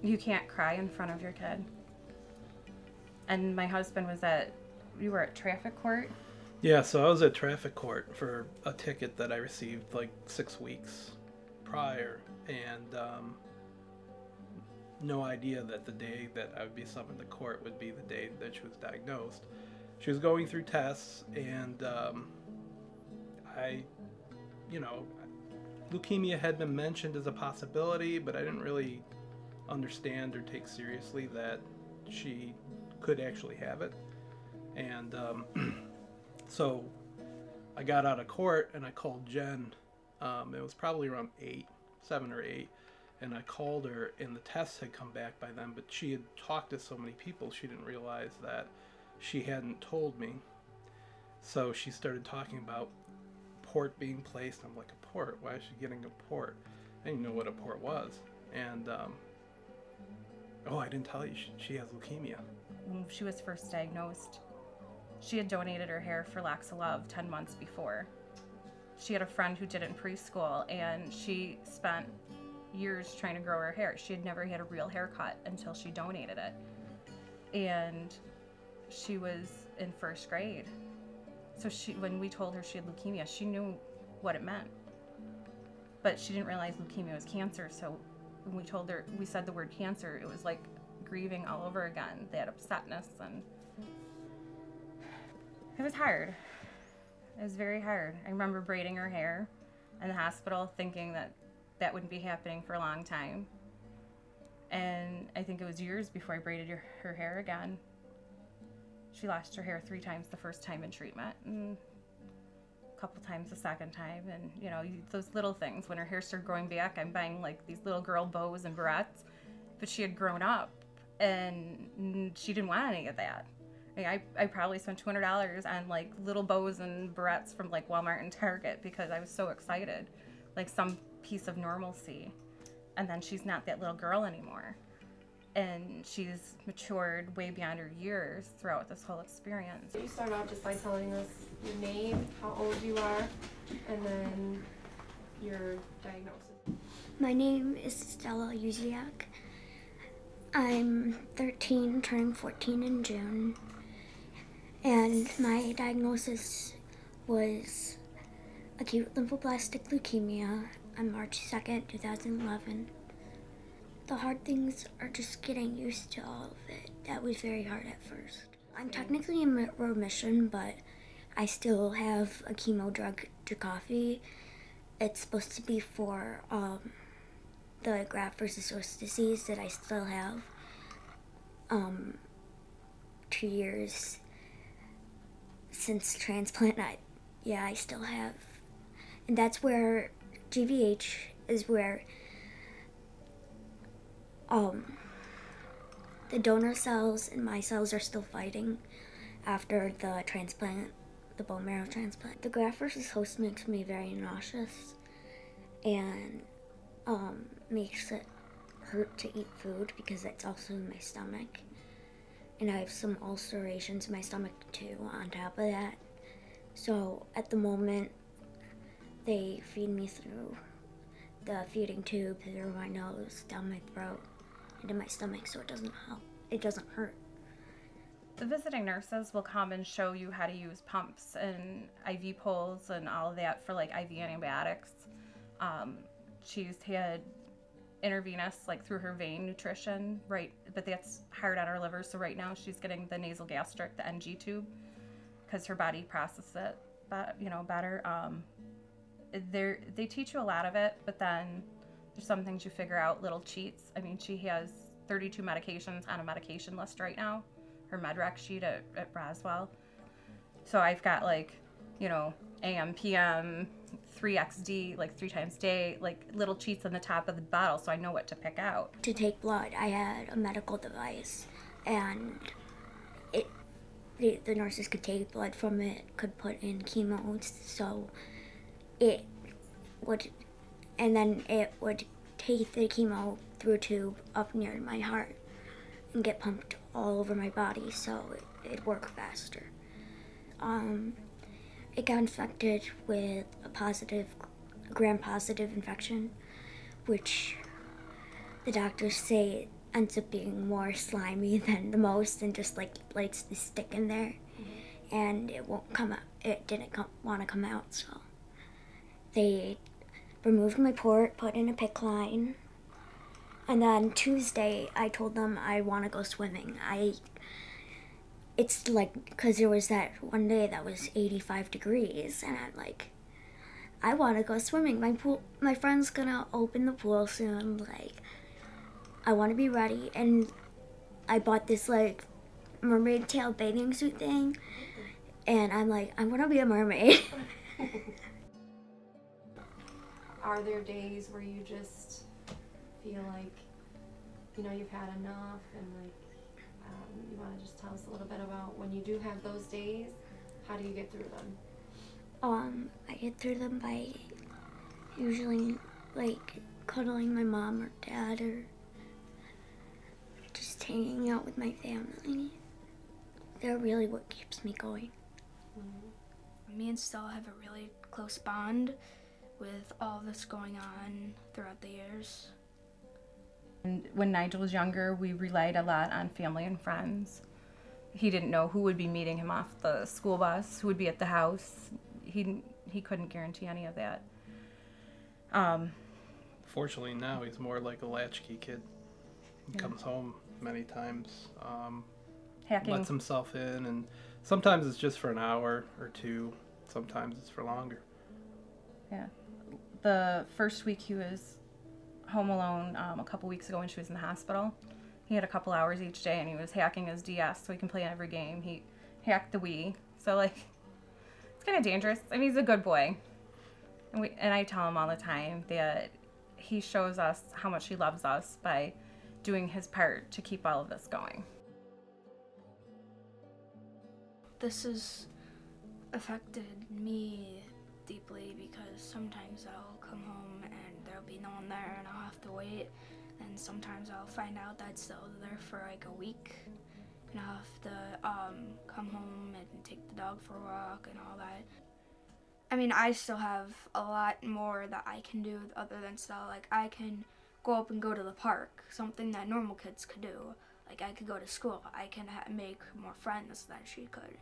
You can't cry in front of your kid. And my husband was you were at traffic court? Yeah, so I was at traffic court for a ticket that I received like 6 weeks prior, and no idea that the day that I would be summoned to court would be the day that she was diagnosed. She was going through tests, and I, you know, leukemia had been mentioned as a possibility, but I didn't really understand or take seriously that she could actually have it. And so I got out of court and I called Jen. It was probably around 7 or 8. And I called her, and the tests had come back by then, but she had talked to so many people, she didn't realize that she hadn't told me. So she started talking about port being placed. I'm like, a port? Why is she getting a port? I didn't know what a port was. And, oh, I didn't tell you, she has leukemia. When she was first diagnosed, she had donated her hair for Locks of Love 10 months before. She had a friend who did it in preschool, and she spent years trying to grow her hair. She had never had a real haircut until she donated it. And she was in first grade. So when we told her she had leukemia, she knew what it meant. But she didn't realize leukemia was cancer, so when we told her, we said the word cancer, it was like grieving all over again. That upsetness, and it was hard. It was very hard. I remember braiding her hair in the hospital, thinking that wouldn't be happening for a long time. And I think it was years before I braided her hair again. She lost her hair 3 times the first time in treatment, and a couple times the second time. And you know, those little things. When her hair started growing back, I'm buying like these little girl bows and barrettes, but she had grown up and she didn't want any of that. I probably spent $200 on like little bows and barrettes from like Walmart and Target because I was so excited, like some piece of normalcy. And then she's not that little girl anymore, and she's matured way beyond her years throughout this whole experience. You start off just by telling us your name, how old you are, and then your diagnosis. My name is Stella. I'm 13, turning 14 in June, and my diagnosis was acute lymphoblastic leukemia on March 2nd, 2011. The hard things are just getting used to all of it. That was very hard at first. I'm technically in remission, but I still have a chemo drug, Jakafi. It's supposed to be for the graft versus host disease that I still have. 2 years since transplant, I still have. And that's where GVH is where the donor cells and my cells are still fighting after the transplant, the bone marrow transplant. The graft versus host makes me very nauseous and makes it hurt to eat food because it's also in my stomach. And I have some ulcerations in my stomach too on top of that. So at the moment, they feed me through the feeding tube through my nose, down my throat, into my stomach, so it doesn't hurt. The visiting nurses will come and show you how to use pumps and IV poles and all of that for like IV antibiotics. She's had intravenous, like through her vein nutrition, right? But that's hard on her liver, so right now she's getting the nasal gastric, the NG tube, because her body processes it, better. They teach you a lot of it, but then there's some things you figure out, little cheats. I mean, she has 32 medications on a medication list right now, her MedRec sheet at Roswell. So I've got like, AM, PM, 3XD, like 3 times a day, like little cheats on the top of the bottle, so I know what to pick out. To take blood, I had a medical device, and the nurses could take blood from it, could put in chemo, so it would take the chemo through a tube up near my heart and get pumped all over my body, so it'd work faster. It got infected with a gram-positive infection, which the doctors say ends up being more slimy than the most and just like likes to stick in there. And it won't come out. It didn't want to come out, so they removed my port, put in a PICC line, and then Tuesday I told them I want to go swimming. It's like, because there was that one day that was 85 degrees, and I'm like, I want to go swimming. My friend's gonna open the pool soon. Like, I want to be ready, and I bought this like mermaid tail bathing suit thing. And I'm like, I want to be a mermaid. Are there days where you just feel like, you know, you've had enough, and like, you want to just tell us a little bit about when you do have those days, how do you get through them? I get through them by usually like cuddling my mom or dad, or just hanging out with my family. They're really what keeps me going. Me and Stella have a really close bond with all this going on throughout the years. And when Nigel was younger, we relied a lot on family and friends. He didn't know who would be meeting him off the school bus, who would be at the house. He couldn't guarantee any of that. Fortunately, now he's more like a latchkey kid. He comes home many times, Hacking. lets himself in, and sometimes it's just for an hour or two. Sometimes it's for longer. Yeah. The first week he was home alone a couple weeks ago when she was in the hospital. He had a couple hours each day, and he was hacking his DS so he can play every game. He hacked the Wii. So, like, it's kind of dangerous. I mean, he's a good boy. And I tell him all the time that he shows us how much he loves us by doing his part to keep all of this going. This has affected me deeply because sometimes I'll come home and there'll be no one there and I'll have to wait, and sometimes I'll find out that Stella's there for like a week and I'll have to come home and take the dog for a walk and all that. I mean, I still have a lot more that I can do other than Stella. Like, I can go up and go to the park, something that normal kids could do. Like, I could go to school. I can make more friends than she could.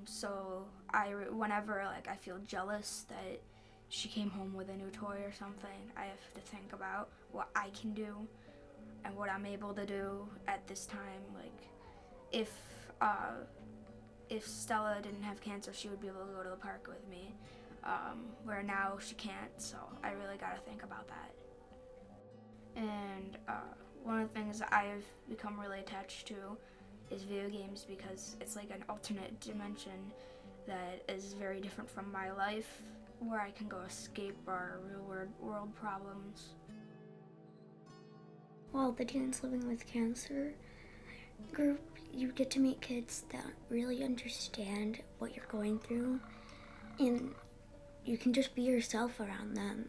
So whenever like I feel jealous that she came home with a new toy or something, I have to think about what I can do and what I'm able to do at this time. Like, if Stella didn't have cancer, she would be able to go to the park with me, where now she can't, so I really gotta think about that. And one of the things that I've become really attached to is video games, because it's like an alternate dimension that is very different from my life, where I can go escape our real world problems. Well, the Teens Living with Cancer group, you get to meet kids that really understand what you're going through, and you can just be yourself around them.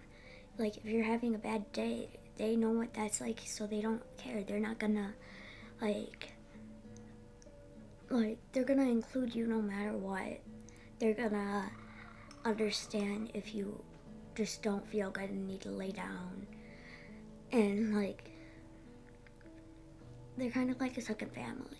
Like, if you're having a bad day, they know what that's like, so they don't care. They're not gonna, like they're gonna include you no matter what. They're gonna understand if you just don't feel good and need to lay down. And, like, they're kind of like a second family.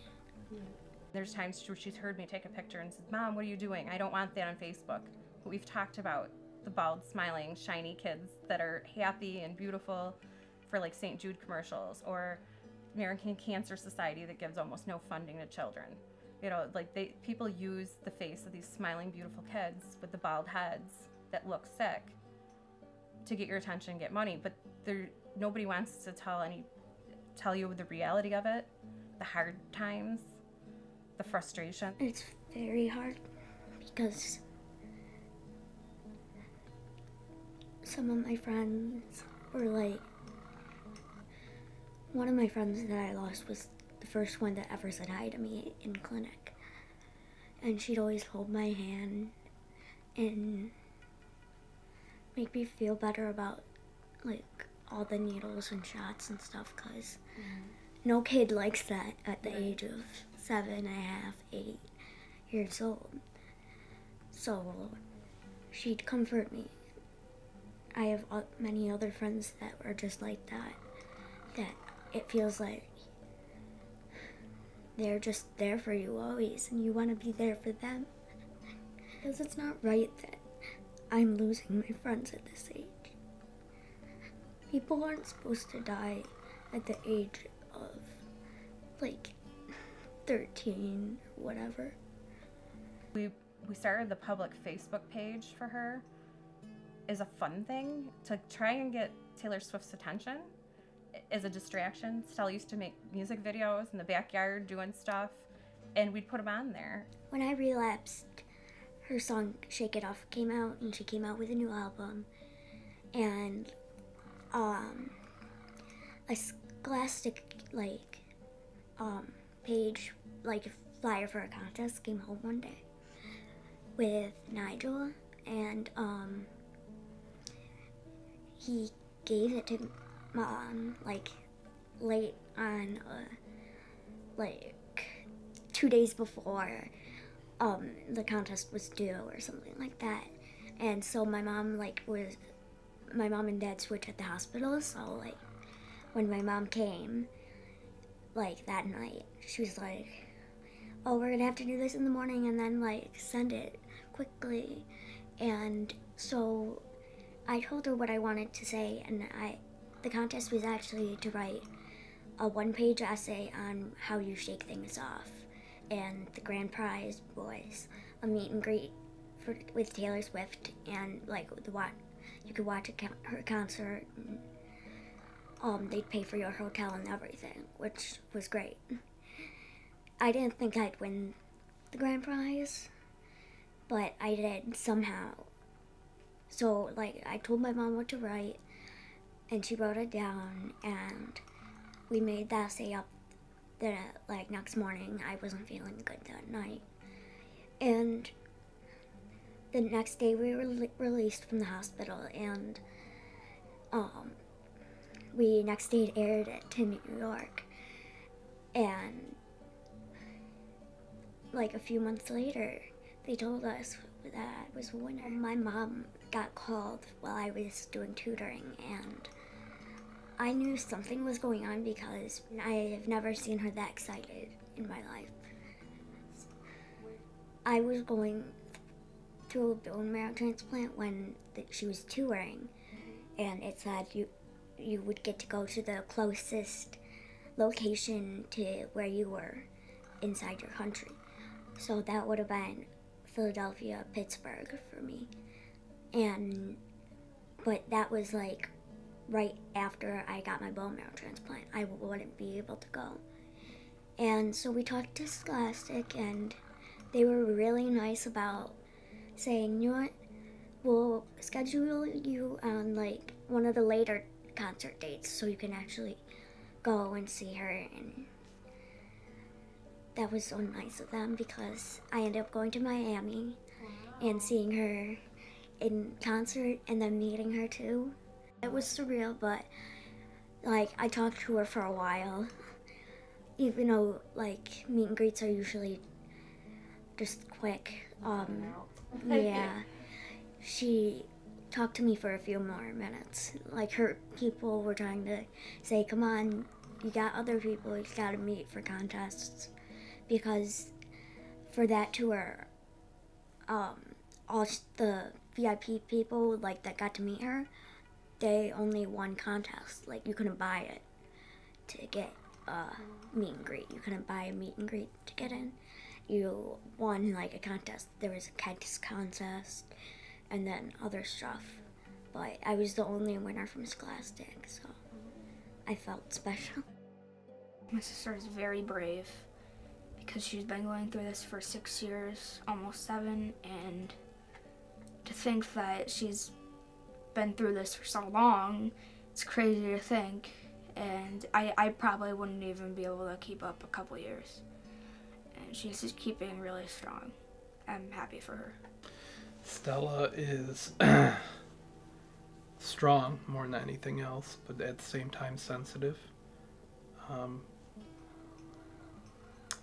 There's times where she's heard me take a picture and said, "Mom, what are you doing? I don't want that on Facebook." But we've talked about the bald, smiling, shiny kids that are happy and beautiful for like St. Jude commercials, or American Cancer Society that gives almost no funding to children. You know, like people use the face of these smiling, beautiful kids with the bald heads that look sick to get your attention and get money, but nobody wants to tell you the reality of it, the hard times, the frustration. It's very hard because some of my friends were like, one of my friends that I lost was the first one that ever said hi to me in clinic, and she'd always hold my hand and make me feel better about like all the needles and shots and stuff, because no kid likes that at the age of 7.5, 8 years old. So she'd comfort me. I have many other friends that were just like that it feels like they're just there for you always, and you want to be there for them. Because it's not right that I'm losing my friends at this age. People aren't supposed to die at the age of, like, 13 or whatever. We started the public Facebook page for her as a fun thing to try and get Taylor Swift's attention as a distraction. Stella used to make music videos in the backyard doing stuff, and we'd put them on there. When I relapsed, her song Shake It Off came out, and she came out with a new album. And a Scholastic page, like a flyer for a contest, came home one day with Nigel, and he gave it to Mom like late on, like 2 days before the contest was due or something like that. And so my mom and Dad switched at the hospital, so like when my mom came like that night, she was like, oh, we're gonna have to do this in the morning and then like send it quickly. And so I told her what I wanted to say, and the contest was actually to write a one-page essay on how you shake things off, and the grand prize was a meet and greet with Taylor Swift, and like you could watch her concert, and they'd pay for your hotel and everything, which was great. I didn't think I'd win the grand prize, but I did somehow. So like I told my mom what to write, and she wrote it down, and we made the essay up the next morning. I wasn't feeling good that night, and the next day we were released from the hospital, and we next day aired it to New York, and like a few months later they told us that I was a winner. My mom got called while I was doing tutoring, and I knew something was going on because I have never seen her that excited in my life. I was going through a bone marrow transplant when she was touring, and it said you would get to go to the closest location to where you were inside your country. So that would have been Philadelphia, Pittsburgh for me. But that was like right after I got my bone marrow transplant. I wouldn't be able to go. And so we talked to Scholastic, and they were really nice about saying, you know what, we'll schedule you on like one of the later concert dates so you can actually go and see her. And that was so nice of them, because I ended up going to Miami and seeing her in concert and then meeting her too. It was surreal, but like I talked to her for a while, even though like meet and greets are usually just quick. Yeah, she talked to me for a few more minutes. Like her people were trying to say, come on, you got other people you gotta meet for contests, because for that tour, all the VIP people like that got to meet her, they only won contests. Like you couldn't buy it to get a meet and greet. You couldn't buy a meet and greet to get in. You won like a contest. There was a kids contest and then other stuff. But I was the only winner from Scholastic, so I felt special. My sister is very brave because she's been going through this for 6 years, almost 7, and to think that she's been through this for so long, it's crazy to think. And I probably wouldn't even be able to keep up a couple years. And she's just keeping really strong. I'm happy for her. Stella is strong more than anything else, but at the same time sensitive.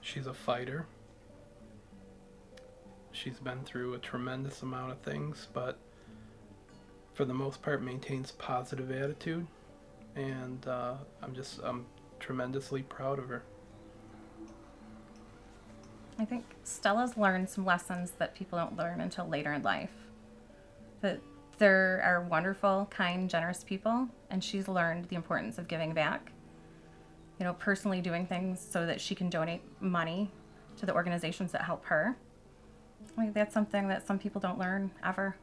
She's a fighter. She's been through a tremendous amount of things, but for the most part maintains positive attitude. And I'm tremendously proud of her. I think Stella's learned some lessons that people don't learn until later in life. That there are wonderful, kind, generous people, and she's learned the importance of giving back. You know, personally doing things so that she can donate money to the organizations that help her. I think that's something that some people don't learn ever.